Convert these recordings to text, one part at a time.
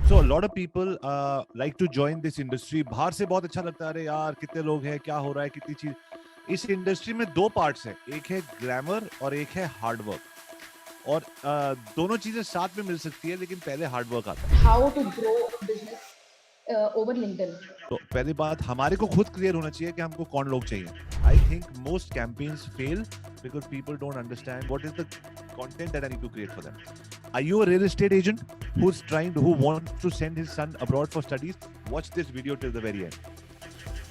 So a lot of people like to join this industry. बाहर से बहुत अच्छा लगता है, अरे यार कितने लोग हैं, क्या हो रहा है, कितनी चीज. इस इंडस्ट्री में दो पार्ट्स हैं, एक है ग्लैमर और एक है हार्ड वर्क. और दोनों चीजें साथ में मिल सकती है, लेकिन पहले हार्ड वर्क आता है. How to grow a business over LinkedIn. तो पहली बात हमारे को खुद क्लियर होना चाहिए कि हमको कौन लोग चाहिए. I think most campaigns fail because people don't understand what is the content that I need to create for them. Are you a real estate agent who wants to send his son abroad for studies? Watch this video till the very end.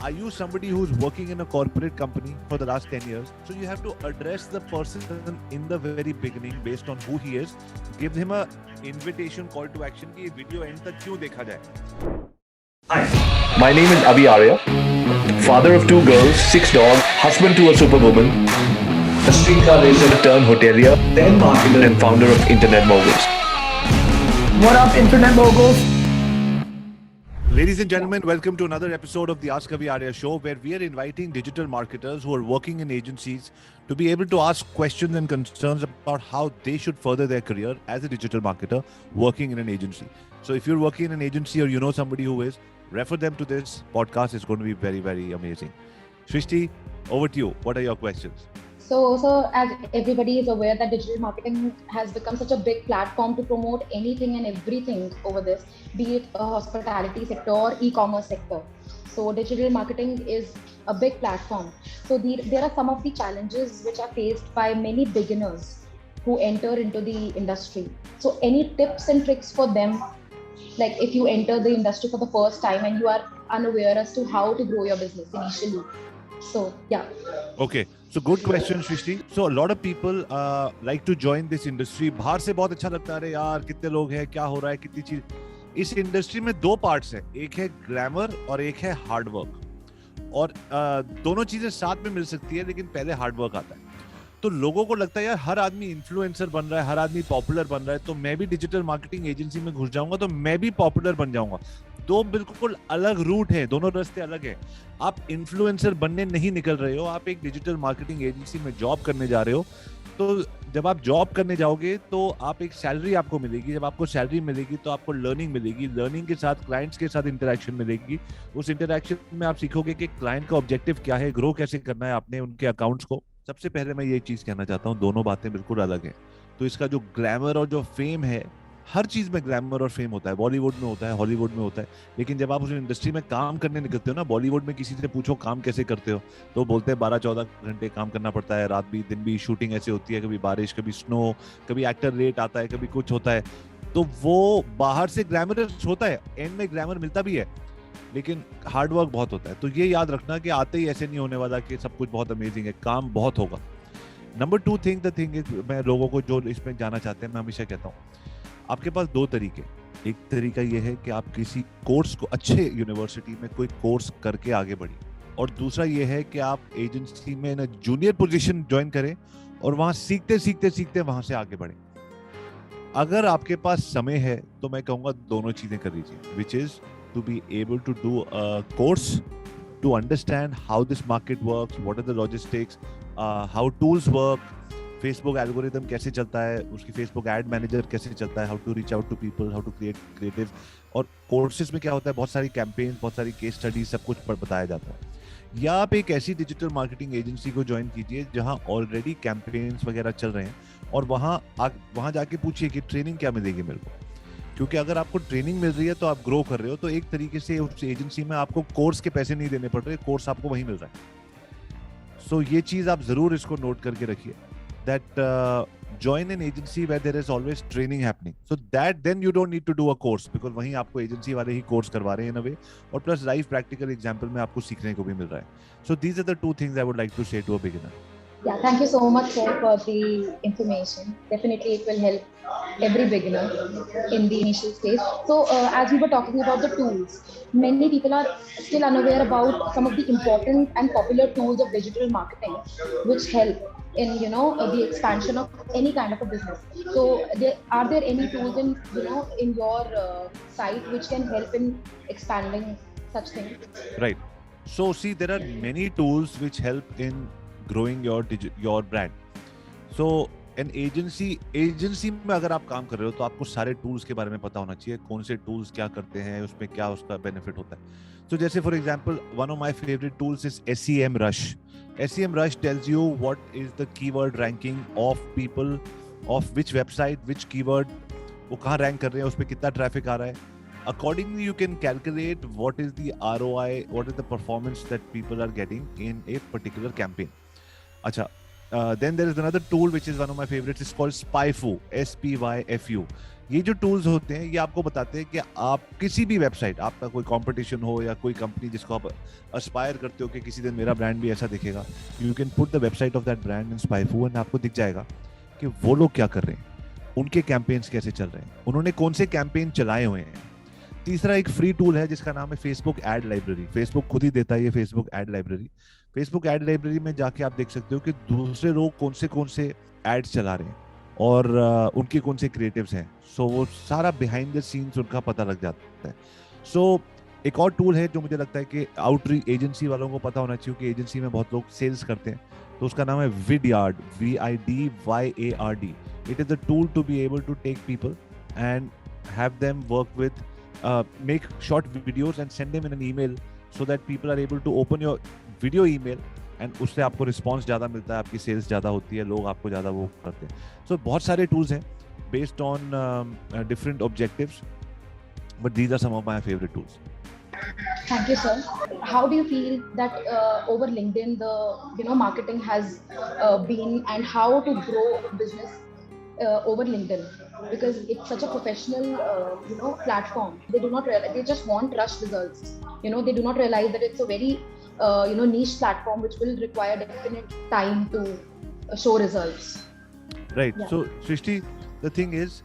Are you somebody who's working in a corporate company for the last 10 years? So you have to address the person in the very beginning based on who he is. Give him a invitation call to action कि ये video end तक क्यों देखा जाए. Hi, my name is Abhi Arya, father of 2 girls, 6 dogs, husband to a superwoman, a streetcar racer turned hotelier, then marketer and founder of Internet Moguls. What up, Internet Moguls? Ladies and gentlemen, welcome to another episode of the Ask Abhi Arya show, where we are inviting digital marketers who are working in agencies to be able to ask questions and concerns about how they should further their career as a digital marketer working in an agency. So if you're working in an agency or you know somebody who is, refer them to this podcast. It's going to be very, very amazing. Shrishti, over to you. What are your questions? So as everybody is aware that digital marketing has become such a big platform to promote anything and everything over this, be it a hospitality sector or e-commerce sector. So digital marketing is a big platform. So there are some of the challenges which are faced by many beginners who enter into the industry. So any tips and tricks for them? Like if you enter the industry for the first time and you are unaware as to how to grow your business initially. So yeah. Okay. So good question, Shrishti. So a lot of people like to join this industry. बाहर से बहुत अच्छा लगता है, अरे यार कितने लोग हैं, क्या हो रहा है, कितनी चीज. इस इंडस्ट्री में दो पार्ट्स हैं, एक है ग्लैमर और एक है हार्ड वर्क. और दोनों चीजें साथ में मिल सकती है, लेकिन पहले हार्ड वर्क आता है. तो लोगों को लगता है यार हर आदमी इन्फ्लुएंसर बन रहा है, हर आदमी पॉपुलर बन रहा है, तो मैं भी डिजिटल मार्केटिंग एजेंसी में घुस जाऊंगा तो मैं भी पॉपुलर बन जाऊंगा. दो बिल्कुल अलग रूट है, दोनों रास्ते अलग है. आप इन्फ्लुएंसर बनने नहीं निकल रहे हो, आप एक डिजिटल मार्केटिंग एजेंसी में जॉब करने जा रहे हो. तो जब आप जॉब करने जाओगे तो आप एक सैलरी आपको मिलेगी. जब आपको सैलरी मिलेगी तो आपको लर्निंग मिलेगी. लर्निंग के साथ क्लाइंट्स के साथ इंटरेक्शन मिलेगी. उस इंटरेक्शन में आप सीखोगे कि क्लाइंट का ऑब्जेक्टिव क्या है, ग्रो कैसे करना है आपने उनके अकाउंट्स को. सबसे पहले मैं ये चीज कहना चाहता हूँ, दोनों बातें बिल्कुल अलग हैं. तो इसका जो ग्लैमर और जो फेम है, हर चीज में ग्लैमर और फेम होता है. बॉलीवुड में होता है, हॉलीवुड में होता है. लेकिन जब आप उस इंडस्ट्री में काम करने निकलते हो ना, बॉलीवुड में किसी से पूछो काम कैसे करते हो, तो बोलते हैं 12-14 घंटे काम करना पड़ता है, रात भी दिन भी. शूटिंग ऐसे होती है, कभी बारिश, कभी स्नो, कभी एक्टर लेट आता है, कभी कुछ होता है. तो वो बाहर से ग्लैमरस होता है, एंड में ग्लैमर मिलता भी है, लेकिन हार्ड वर्क बहुत होता है. तो ये याद रखना कि आते ही ऐसे नहीं होने वाला कि सब कुछ बहुत अमेजिंग है, काम बहुत होगा. नंबर 2 द थिंग इज, मैं लोगों को जो इसमें जाना चाहते हैं, मैं हमेशा कहता हूँ आपके पास 2 तरीके. एक तरीका ये है कि आप किसी कोर्स को, अच्छे यूनिवर्सिटी में कोई कोर्स करके आगे बढ़िए, और दूसरा ये है कि आप एजेंसी में ना जूनियर पोजीशन ज्वाइन करें और वहां सीखते वहां से आगे बढ़े. अगर आपके पास समय है तो मैं कहूंगा दोनों चीजें कर लीजिए, which is to be able to do a course to understand how this market works, what are the logistics, how tools work, Facebook algorithm कैसे चलता है, उसकी Facebook ad manager कैसे चलता है, how to reach out to people, how to create creative. और courses में क्या होता है, बहुत सारी campaigns, बहुत सारी case studies, सब कुछ बताया जाता है. या आप एक ऐसी डिजिटल मार्केटिंग एजेंसी को ज्वाइन कीजिए जहां ऑलरेडी कैंपेन्स वगैरह चल रहे हैं, और वहां जाके पूछिए कि ट्रेनिंग क्या मिलेगी मेरे को. क्योंकि अगर आपको ट्रेनिंग मिल रही है तो आप ग्रो कर रहे हो, तो एक तरीके से उस एजेंसी में आपको कोर्स के पैसे नहीं देने पड़ रहे, कोर्स आपको वहीं मिल रहा है. सो ये चीज आप जरूर इसको नोट करके रखिए, that join an agency where there is always training happening, so that then you don't need to do a course, because वहीं आपको एजेंसी वाले ही कोर्स करवा रहे हैं in a way, और प्लस लाइव प्रैक्टिकल एग्जांपल में आपको सीखने को भी मिल रहा है. So these are the 2 things I would like to say to a beginner. Yeah, thank you so much, sir, for the information. Definitely, it will help every beginner in the initial stage. So, as we were talking about the tools, many people are still unaware about some of the important and popular tools of digital marketing, which help in the expansion of any kind of a business. So, are there any tools in your site which can help in expanding such things? Right. So, see, there are many tools which help in growing your brand. So an agency में अगर आप काम कर रहे हो तो आपको सारे टूल्स के बारे में पता होना चाहिए, कौन से टूल्स क्या करते हैं, उसमें क्या उसका बेनिफिट होता है। तो जैसे for example one of my favourite tools is SEM Rush. SEM Rush tells you what is the keyword ranking of people of which website, which keyword वो कहाँ रैंक कर रहे हैं, उस पर कितना ट्रैफिक आ रहा है. Accordingly, you can calculate what is the ROI, what is the performance that people are getting in a particular campaign. अच्छा, then there is another tool which is one of my favorites. It's called SPYFU, SPYFU. ये जो tools होते हैं ये आपको बताते हैं कि आप किसी भी वेबसाइट, आपका कोई कंपटीशन हो या कोई कंपनी जिसको आप एस्पायर करते हो कि किसी दिन मेरा ब्रांड भी ऐसा दिखेगा, you can put the website of that brand in SPYFU and आपको दिख जाएगा कि वो लोग क्या कर रहे हैं, उनके कैंपेन्स कैसे चल रहे हैं, उन्होंने कौन से कैंपेन चलाए हुए हैं. तीसरा एक फ्री टूल है जिसका नाम है फेसबुक एड लाइब्रेरी. फेसबुक खुद ही देता है ये Facebook ad library. Facebook ad library में जाके आप देख सकते हो कि दूसरे लोग कौन से एड्स चला रहे हैं और उनके कौन से क्रिएटिव्स हैं. सो वो सारा बिहाइंड द सीन्स उनका पता लग जाता है. सो एक और टूल है जो मुझे लगता है कि आउटरीच एजेंसी वालों को पता होना चाहिए कि एजेंसी में बहुत लोग सेल्स करते हैं, तो उसका नाम है Vidyard, VIDYARD. It is a tool to be able to take people and have them work with make short videos and send them in an email so that people are able to open your video email and उससे आपको response ज़्यादा मिलता है, आपकी sales ज़्यादा होती है, लोग आपको ज़्यादा वो करते हैं. सो बहुत सारे टूल्स हैं based on different objectives, but these are some of my favorite tools. Thank you, sir. How do you feel that over LinkedIn the marketing has been, and how to grow business over LinkedIn, because it's such a professional platform. They do not realize, they just want rush results. They do not realize that it's a very niche platform which will require definite time to show results. Right. Yeah. So Srishti, the thing is,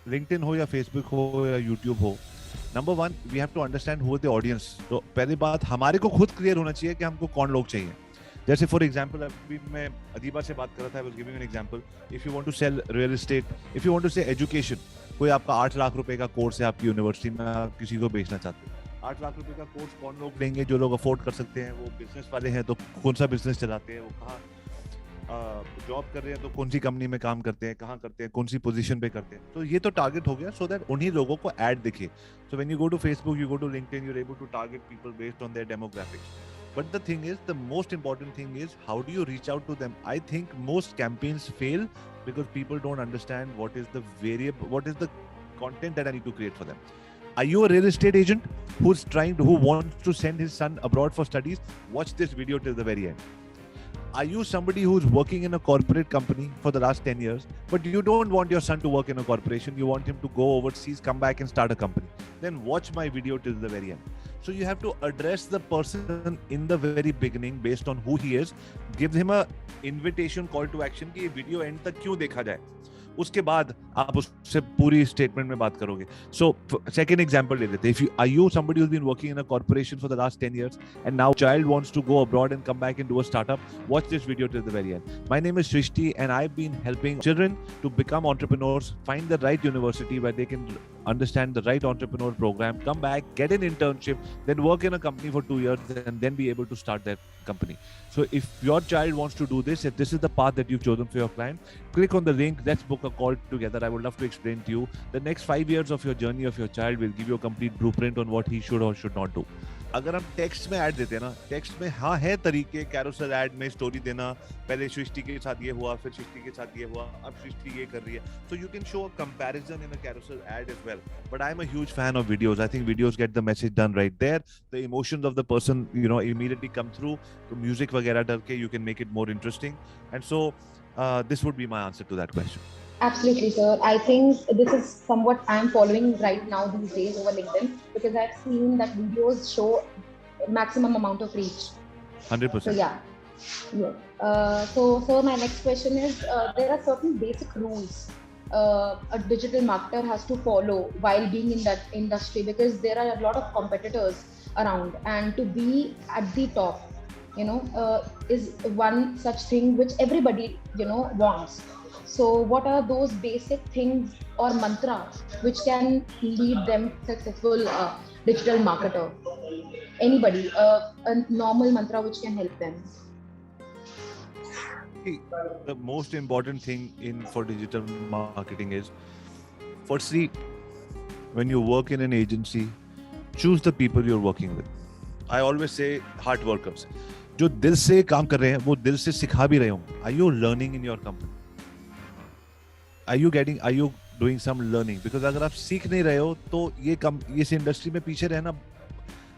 LinkedIn हो या Facebook हो या YouTube हो, number one we have to understand who is the audience. तो पहली बात हमारे को खुद क्लियर होना चाहिए कि हमको कौन लोग चाहिए. जैसे फॉर एग्जाम्पल अभी मैं अदीबा से बात कर रहा था, I was giving an example. If you want to sell real estate, if you want to say education, कोई आपका 8 लाख रुपए का कोर्स है आपकी यूनिवर्सिटी में, आप किसी को बेचना चाहते हो, 8 लाख रुपए का कोर्स कौन लोग लेंगे? जो लोग अफोर्ड कर सकते हैं, वो बिजनेस वाले हैं, तो कौन सा बिजनेस चलाते हैं, वो कहाँ जॉब कर रहे हैं, तो कौन सी कंपनी में काम करते हैं, कहाँ करते हैं, कौन सी पोजीशन पे करते हैं. तो ये तो टारगेट हो गया, सो दैट उन्हीं लोगों को ऐड दिखे. So when you go to Facebook, you go to LinkedIn, you are able to target people based on their demographics. But the thing is, the most important thing is, how do you reach out to them? I think most campaigns fail because people don't understand what is the content that I need to create for them. Are you a real estate agent who wants to send his son abroad for studies? Watch this video till the very end. Are you somebody who's working in a corporate company for the last 10 years, but you don't want your son to work in a corporation, you want him to go overseas, come back and start a company? Then watch my video till the very end. So you have to address the person in the very beginning based on who he is, give him a invitation call to action कि ये video end तक क्यों देखा जाए. उसके बाद आप उससे पूरी स्टेटमेंट में बात करोगे. सो सेकंड एग्जांपल ले लेते हैं. If are you somebody who has been working in a corporation for the last 10 years and now child wants to go abroad and come back and do a startup, watch this video till the very end. My name is Srishti and I've been helping children to become entrepreneurs, find the right university where they can understand the right entrepreneur program, come back, get an internship, then work in a company for 2 years and then be able to start their company. So if your child wants to do this, if this is the path that you've chosen for your client, click on the link, let's book a call together. I would love to explain to you the next 5 years of your journey of your child. Will give you a complete blueprint on what he should or should not do. अगर हम text में add देते हैं ना, text में हाँ है तरीके, कैरोसेल ऐड में स्टोरी देना, पहले सृष्टि के साथ ये हुआ, फिर सृष्टि के साथ ये हुआ, अब सृष्टि ये कर रही है. So you can show a comparison in a carousel ad as well. But I'm a huge fan of videos. I think videos get the message done right there. The emotions of the person, immediately come through. तो music वगैरह डाल के you can make it more interesting. And so this would be my answer to that question. Absolutely, sir. I think this is somewhat I'm following right now these days over LinkedIn, because I've seen that videos show maximum amount of reach. 100%. So yeah. So sir, my next question is, there are certain basic rules a digital marketer has to follow while being in that industry, because there are a lot of competitors around, and to be at the top, is one such thing which everybody, wants. So what are those basic things or mantra which can lead them successful digital marketer? Anybody, a normal mantra which can help them? the most important thing for digital marketing is, firstly, when you work in an agency, choose the people you're working with. I always say hard workers. जो दिल से काम कर रहे हैं, वो दिल से सिखा भी रहे होंगे. Are you learning in your company? Are you doing some learning? Because अगर आप सीख नहीं रहे हो तो ये इस इंडस्ट्री में पीछे रहना,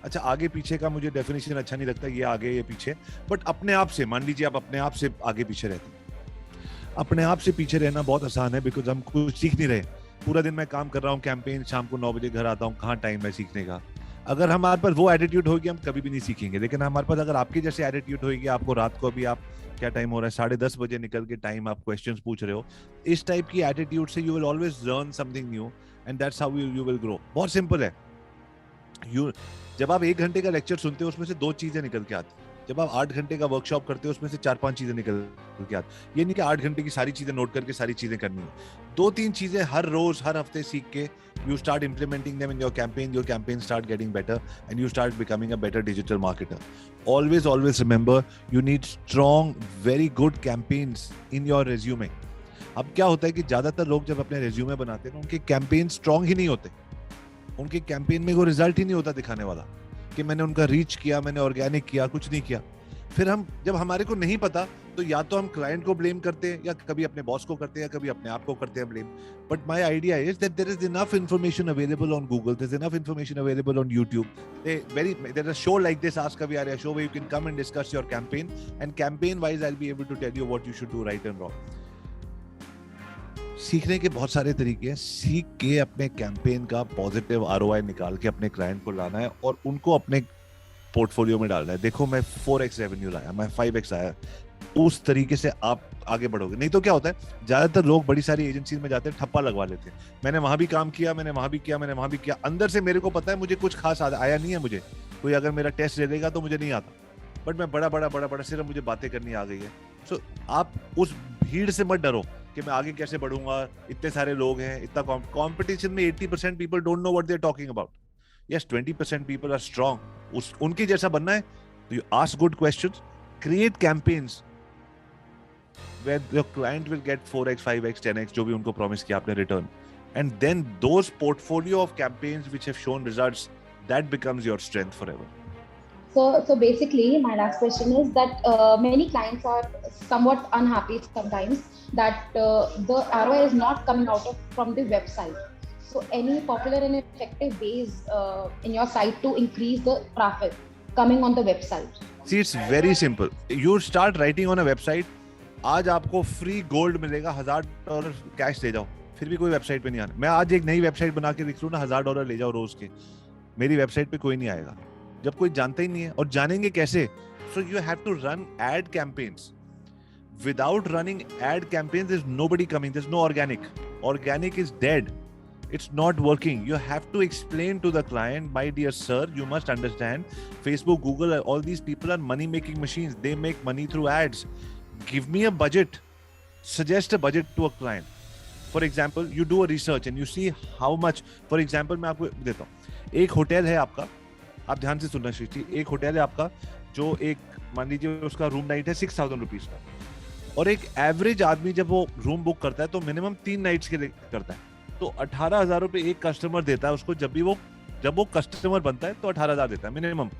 अच्छा आगे पीछे का मुझे डेफिनेशन अच्छा नहीं लगता, ये आगे ये पीछे, बट अपने आप से, मान लीजिए आप अपने आप से आगे पीछे रहते हैं. अपने आप से पीछे रहना बहुत आसान है, बिकॉज हम कुछ सीख नहीं रहे. पूरा दिन मैं काम कर रहा हूँ कैंपेन, शाम को 9 बजे घर आता हूँ, कहाँ टाइम है सीखने का. अगर हमारे पास वो एटीट्यूड होगी हम कभी भी नहीं सीखेंगे. लेकिन हमारे पास अगर आपके जैसे एटीट्यूड होगी, आपको रात को अभी आप क्या टाइम हो रहा है, 10:30 बजे निकल के टाइम आप क्वेश्चंस पूछ रहे हो, इस टाइप की एटीट्यूड से you will always learn something new and that's how you will grow. बहुत सिंपल है. जब आप 1 घंटे का लेक्चर सुनते हो उसमें से 2 चीजें निकल के आती. जब आप 8 घंटे का वर्कशॉप करते हो उसमें से 4-5 चीजें निकल के आती. ये नहीं कि 8 घंटे की सारी चीजें नोट करके सारी चीजें करनी है. 2-3 चीजें हर रोज हर हफ्ते सीख के you start implementing them in your campaign start getting better and you start becoming a better digital marketer. Always remember, you need strong, very good campaigns in your resume. अब क्या होता है कि ज्यादातर लोग जब अपने resume बनाते हैं उनके campaign strong ही नहीं होते. उनके campaign में कोई result ही नहीं होता दिखाने वाला कि मैंने उनका reach किया, मैंने organic किया, कुछ नहीं किया. फिर हम जब हमारे को नहीं पता तो या तो हम क्लाइंट को ब्लेम करते हैं, या कभी अपने बॉस को करते हैं, या कभी अपने आप को करते हैं blame. But my idea is that there is enough information available on Google, there is enough information available on YouTube. There is a show like this, ask कभी Arya show, where you can come and discuss your campaign, and campaign wise I will be able to tell you what you should do right and wrong. सीखने के बहुत सारे तरीके हैं. सीख के अपने कैंपेन का पॉजिटिव आरओआई निकाल के अपने क्लाइंट को लाना है और उनको अपने पोर्टफोलियो में डालना है. देखो मैं 4x रेवेन्यू लाया, मैं 5x आया. उस तरीके से आप आगे बढ़ोगे. नहीं तो क्या होता है, ज्यादातर लोग बड़ी सारी एजेंसीज में जाते हैं, ठप्पा लगवा लेते हैं. मैंने वहां भी काम किया, मैंने वहां भी किया, मैंने वहां भी किया. अंदर से मेरे को पता है मुझे कुछ खास आया नहीं है. मुझे कोई अगर मेरा टेस्ट ले लेगा तो मुझे नहीं आता, बट मैं बड़ा सिर्फ मुझे बातें करनी आ गई है. सो आप उस भीड़ से मत डरो कि मैं आगे कैसे बढ़ूंगा, इतने सारे लोग हैं, इतना कॉम्पिटिशन में 80% people don't know what they are talking about. Yes, 20% people are strong. उनकी जैसा बनना है तो you ask good questions, create campaigns where your client will get 4x, 5x, 10x जो भी उनको प्रॉमिस किया आपने return, and then those portfolio of campaigns which have shown results, that becomes your strength forever. So basically, my last question is that many clients are somewhat unhappy sometimes that the ROI is not coming out from the website. So any popular and effective ways in your site to increase the traffic coming on the website? See, it's very simple. You start writing on a website. आज आपको free gold मिलेगा, $1000 cash ले जाओ, फिर भी कोई website पे नहीं आना. मैं आज एक नई वेबसाइट बना के दिख लूं ना, $1000 ले जाओ रोज के, मेरी वेबसाइट पे कोई नहीं आएगा जब कोई जानता ही नहीं है. और जानेंगे कैसे? So you have to run ad campaigns. Without running ad campaigns there is nobody coming, there is no organic. Organic is dead. It's not working. You have to explain to the client, my dear sir, you must understand, Facebook, Google, all these people are money making machines. They make money through ads. Give me a budget. Suggest a budget to a client. For example, you do a research and you see how much. For example, मैं आपको देता हूँ. एक hotel है आपका, आप ध्यान से सुनना सृष्टि. एक होटल है आपका जो एक मान लीजिए उसका रूम नाइट है 6000 रुपीज का, और एक एवरेज आदमी जब वो रूम बुक करता है तो मिनिमम 3 नाइट्स के लिए करता है. तो 18,000 रुपए एक कस्टमर देता है उसको. जब वो कस्टमर बनता है तो 18,000 देता है मिनिमम.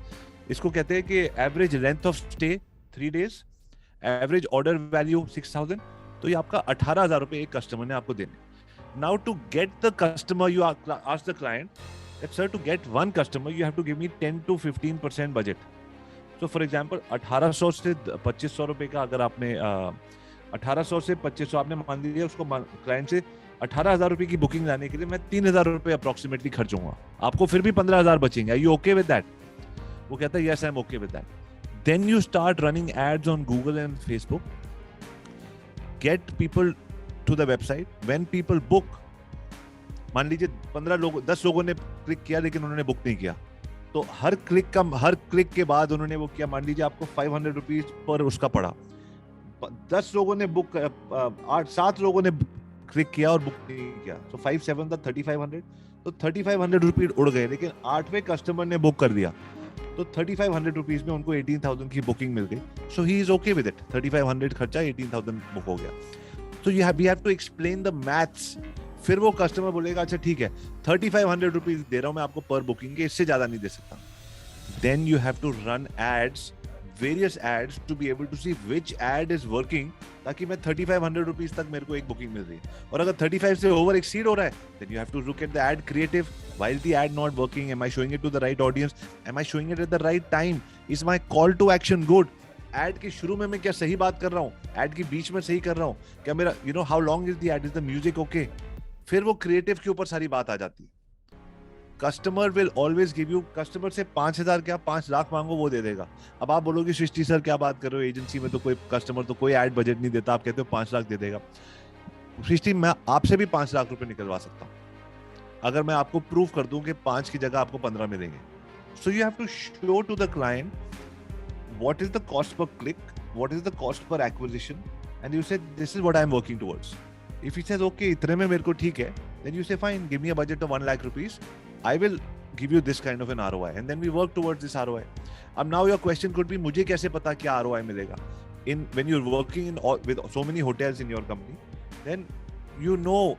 इसको कहते हैं कि average length of stay 3 days, average order value 6000. तो ये आपका 18,000 रुपए एक कस्टमर ने आपको देने. Now to get the customer you ask the client, sir to get one customer you have to give me 10 to 15% budget. So for example 1800 से 2500 रुपए का, अगर आपने 1800 से 2500 आपने मान लिया उसको क्लाइंट से 18,000 रुपए की बुकिंग लाने के लिए मैं 3,000 रुपए अप्रोक्सीमेटली खर्चूंगा, आपको फिर भी 15,000 बचेंगे. Are you okay with that? वो कहता है yes I am okay with that. Then you start running ads on Google and Facebook. Get people to the website. When people book, मान लीजिए 10 लोगों ने क्लिक किया लेकिन उन्होंने बुक नहीं किया, तो हर क्लिक के बाद उन्होंने वो किया, मान लीजिए आपको 500 रुपीज पर उसका पड़ा. 10 लोगों ने बुक, 7 लोगों ने क्लिक किया और बुक नहीं किया, तो 5/7 था 3500. तो 3500 रुपीज उड़ गए. लेकिन 8वें कस्टमर ने बुक कर दिया तो 3500 रुपीज में उनको 18,000 की बुकिंग मिल गई. So he is okay with it. 3500 खर्चा, 18,000 बुक हो गया. तो we have to explain the maths. फिर वो कस्टमर बोलेगा अच्छा ठीक है 3500 रुपीज दे रहा हूं मैं आपको पर बुकिंग के, इससे ज्यादा नहीं दे सकता. Then you have to run ads, various ads to be able to see which ad is working, ताकि मैं 3500 रुपीज तक मेरे को एक बुकिंग मिल रही है. और अगर 35 से ओवर एक्सीड हो रहा है, then you have to look at the ad creative. Why is the ad not working? Am I showing it to the right audience? Am I showing it at the right time? Is my call to action good? Ad के शुरू में मैं क्या सही बात कर रहा हूँ, एड के बीच में सही कर रहा हूँ, क्या मेरा how long is the ad, is the music okay. फिर वो क्रिएटिव के ऊपर सारी बात आ जाती है. Customer will always give you, customer से 5,000 क्या 5 लाख मांगो वो दे देगा. अब आप बोलोगे सृष्टि सर क्या बात कर रहे हो, एजेंसी में तो कोई कस्टमर तो कोई एड बजट नहीं देता, आप कहते हो 5 लाख दे देगा. सृष्टि मैं आपसे भी 5 लाख रुपए निकलवा सकता हूँ अगर मैं आपको प्रूव कर दूं कि 5 की जगह आपको 15 मिलेंगे. So you have to show to the client what is the cost per click, what is the cost per acquisition, and you say this is what I am working towards. If he says okay इतने में मेरे को ठीक है, then you say fine, give me a budget of 1 lakh rupees, I will give you this kind of an ROI, and then we work towards this ROI. Now your question could be मुझे कैसे पता क्या ROI मिलेगा. When you're working with so many hotels in your company, then you know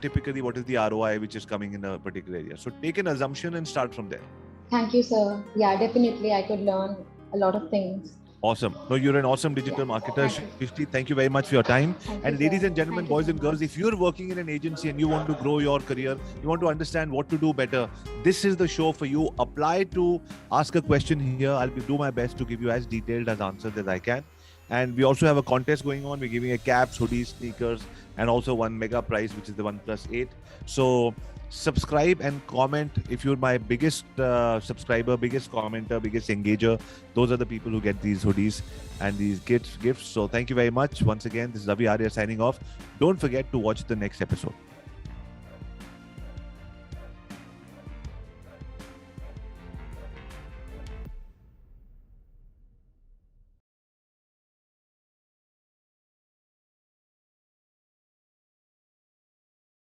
typically what is the ROI which is coming in a particular area. So take an assumption and start from there. Thank you, sir. Yeah, definitely I could learn a lot of things. Awesome. No, you're an awesome digital marketer, Shrishti. Thank you very much for your time. And ladies and gentlemen, boys and girls, if you're working in an agency and you want to grow your career, you want to understand what to do better, this is the show for you. Apply to ask a question here. I'll do my best to give you as detailed as answers as I can. And we also have a contest going on. We're giving a caps, hoodies, sneakers, and also one mega prize, which is the 1+8. So subscribe and comment. If you're my biggest subscriber, biggest commenter, biggest engager, those are the people who get these hoodies and these gifts. So thank you very much. Once again, this is Avi Arya signing off. Don't forget to watch the next episode.